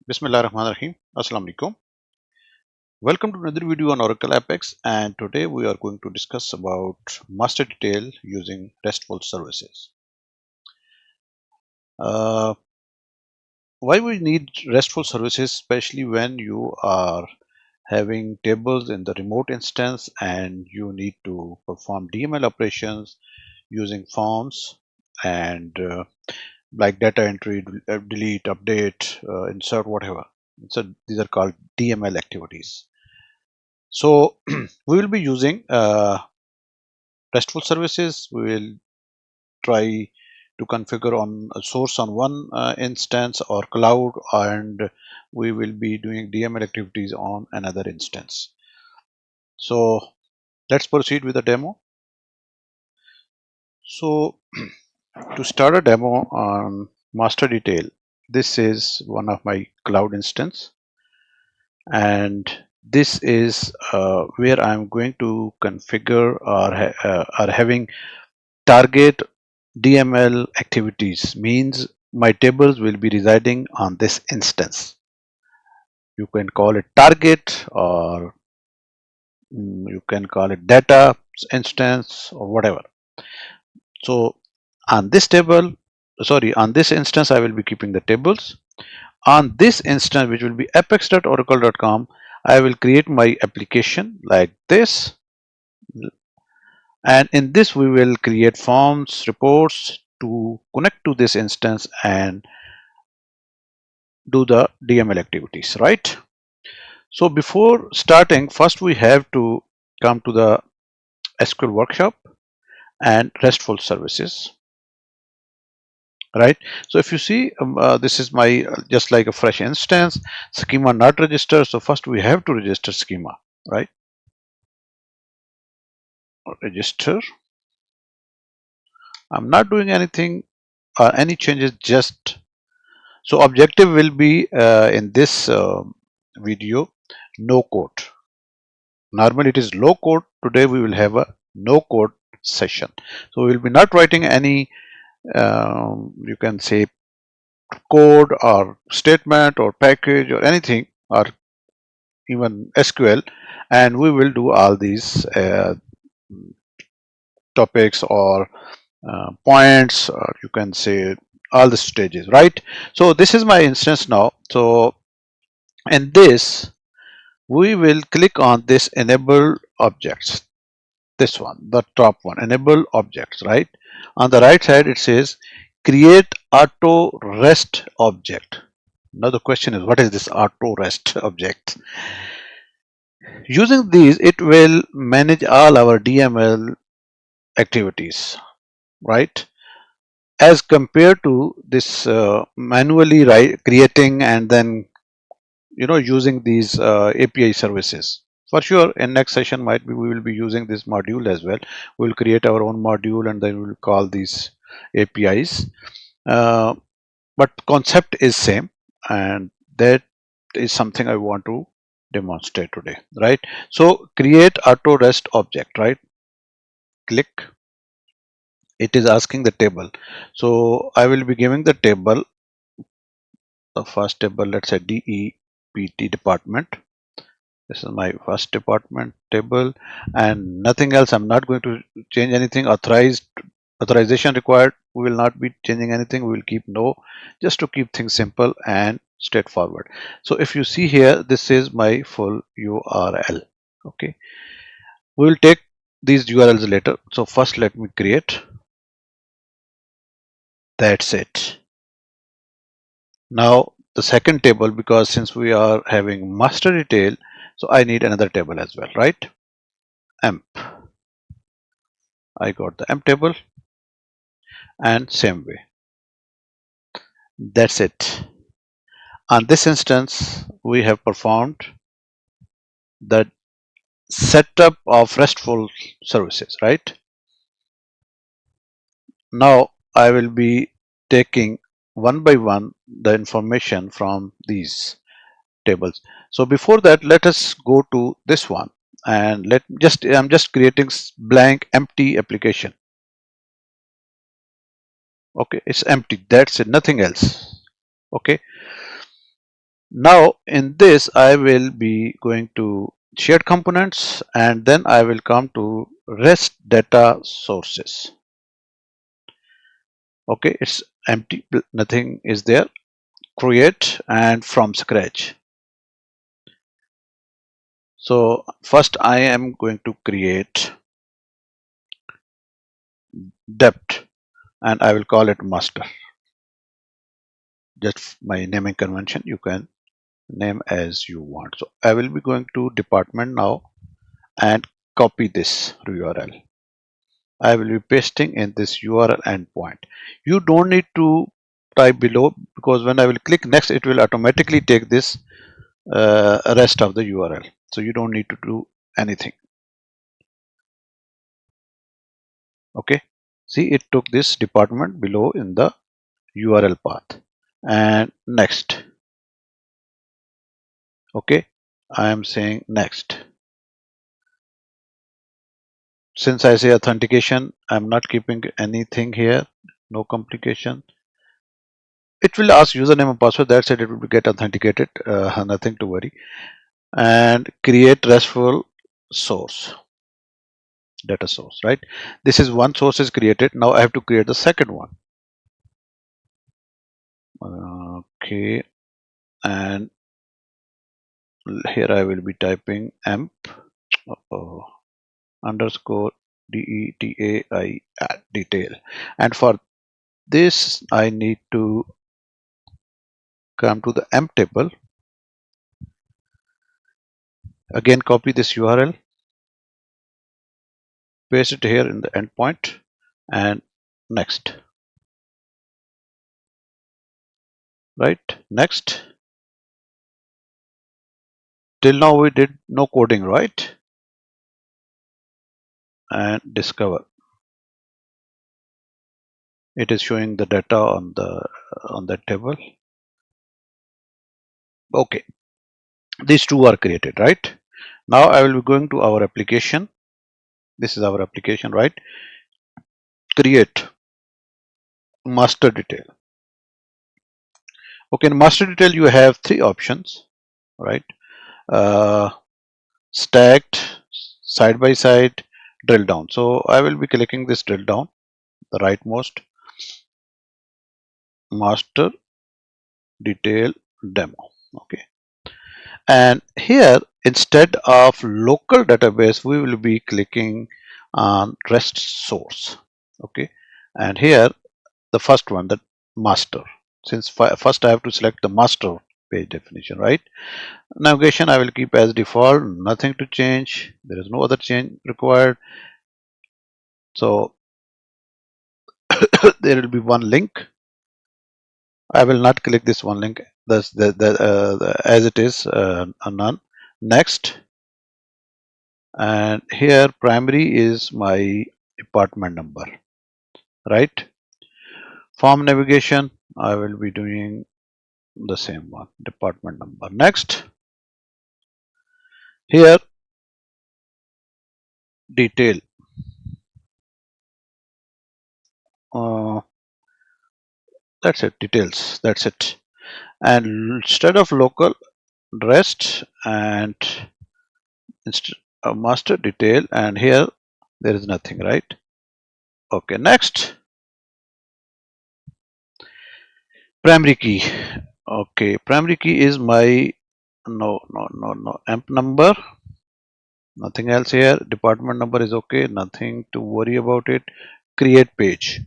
Bismillahirrahmanirrahim. Assalamu alaikum. Welcome to another video on Oracle Apex, and today we are going to discuss about master detail using RESTful services. Uh, why we need RESTful services, especially when you are having tables in the remote instance and you need to perform DML operations using forms and like data entry, delete, update, insert, whatever. So these are called DML activities. So we will be using RESTful services. We will try to configure on a source on one instance or cloud, and we will be doing DML activities on another instance. So let's proceed with the demo. So to start a demo on master detail, this is one of my cloud instance, and this is where I'm going to configure or having target DML activities, means my tables will be residing on this instance. You can call it target, or you can call it data instance, or whatever. So on this table, sorry, on this instance I will be keeping the tables. On this instance, which will be apex.oracle.com, I will create my application like this, and in this we will create forms, reports to connect to this instance and do the DML activities, right? So before starting, first we have to come to the SQL workshop and RESTful services, right? So if you see, this is my just like a fresh instance, schema not registered. So first we have to register schema, right? Register. I'm not doing anything or any changes, just so objective will be in this video no code. Normally it is low code. Today we will have a no code session. So we will be not writing any you can say code or statement or package or anything, or even SQL, and we will do all these topics or points, or you can say all the stages, right? So this is my instance now. So in this we will click on this enable objects, this one, the top one, enable objects, right? On the right side it says create auto rest object. Now the question is, what is this auto rest object? Using these it will manage all our DML activities, right? As compared to this manually creating and then using these API services. For sure, in next session might be we will be using this module as well. We'll create our own module and then we'll call these APIs. But concept is same, and that is something I want to demonstrate today, right? So create auto rest object, right? Click. It is asking the table. So I will be giving the table, the first table, let's say DEPT department. This is my first department table and nothing else. I'm not going to change anything. Authorization required. We will not be changing anything. We will keep no, just to keep things simple and straightforward. So if you see here, this is my full URL. Okay. We will take these URLs later. So first let me create. That's it. Now the second table, because since we are having master detail, so I need another table as well, right? Emp. I got the emp table, and same way. That's it. On this instance, we have performed the setup of RESTful services, right? Now I will be taking one by one the information from these tables. So before that, let us go to this one, and I'm just creating blank empty application. Okay, it's empty. That's it, nothing else. Okay. Now in this I will be going to shared components, and then I will come to REST data sources. Okay, it's empty, nothing is there. Create and from scratch. So first I am going to create depth, and I will call it master. Just my naming convention, you can name as you want. So I will be going to department now and copy this URL. I will be pasting in this URL endpoint. You don't need to type below, because when I will click next, it will automatically take this rest of the URL. So you don't need to do anything. Okay. See, it took this department below in the URL path. And next. Okay. I am saying next. Since I say authentication, I'm not keeping anything here. No complication. It will ask username and password. That's it. It will get authenticated. Nothing to worry. And create RESTful source, data source, right? This is one source is created. Now I have to create the second one. Okay. And here I will be typing emp underscore DETAI detail. And for this, I need to come to the emp table. Again, copy this URL, paste it here in the endpoint, and next. Right? Next. Till now we did no coding, right? And discover. It is showing the data on that table. Okay, these two are created, right? Now I will be going to our application. This is our application, right? Create master detail. Okay, in master detail you have three options, right? Stacked, side by side, drill down. So I will be clicking this drill down, the rightmost, master detail demo. Okay, and here instead of local database we will be clicking on REST source. Okay, and here the first one, the master, since first I have to select the master page definition, right? Navigation I will keep as default, nothing to change, there is no other change required. So there will be one link. I will not click this one link. That's as it is, none. Next, and here primary is my department number, right? Form navigation I will be doing the same one, department number. Next, here detail. Uh, that's it, details. That's it. And instead of local, rest, and master detail, and here there is nothing, right? Okay, next, primary key. Okay, primary key is my no amp number, nothing else here. Department number is okay, nothing to worry about it. Create page.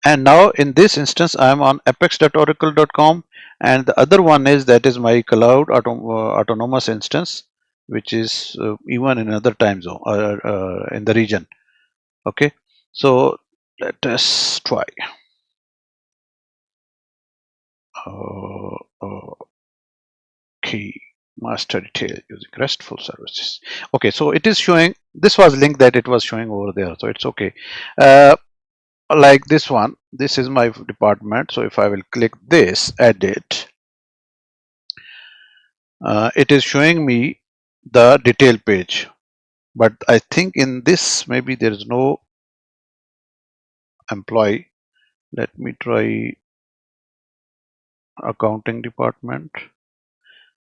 And now in this instance I am on apex.oracle.com, and the other one is that is my cloud autonomous instance, which is even in another time zone in the region. Okay, so let us try. Key master detail using RESTful services. Okay, so it is showing, this was link that it was showing over there, so it's okay. Like this one, this is my department. So if I will click this, edit, it is showing me the detail page. But I think in this maybe there is no employee. Let me try accounting department.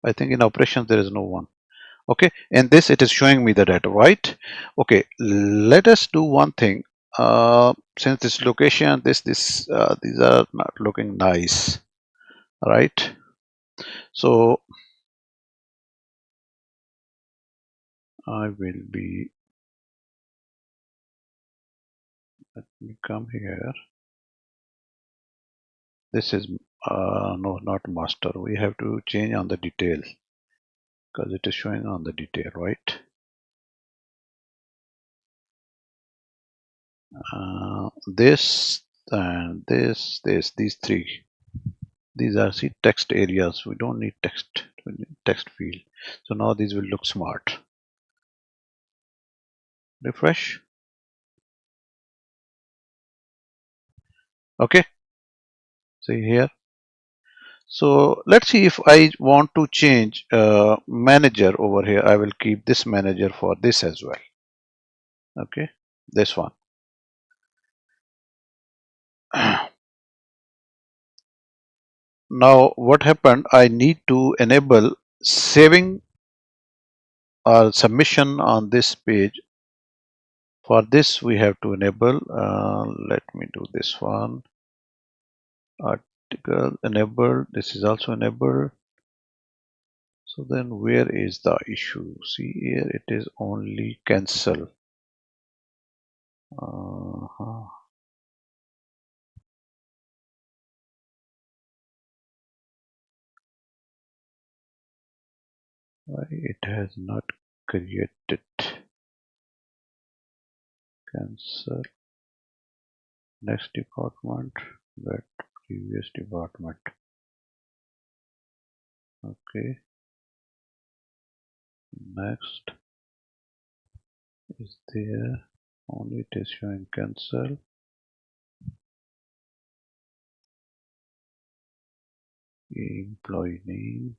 I think in operations there is no one. Okay, and this it is showing me the data, right? Okay, let us do one thing. Since this location, these are not looking nice, right? So I will be, let me come here. This is no, not master. We have to change on the detail because it is showing on the detail, right? This and these three. These are see text areas. We don't need text. We need text field. So now these will look smart. Refresh. Okay. See here. So let's see if I want to change manager over here. I will keep this manager for this as well. Okay. This one. Now what happened? I need to enable saving or submission on this page. For this we have to enable. Let me do this one. Article enabled. This is also enabled. So then where is the issue? See here it is only cancel. Why it has not created? Cancel. Next department. That previous department. Okay. Next is there. Only it is showing cancel. Employee name.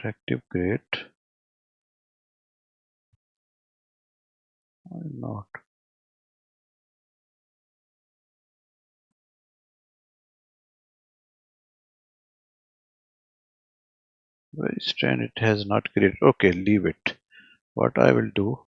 Attractive grade. Why not? Very strange. It has not created. Okay, leave it. What I will do,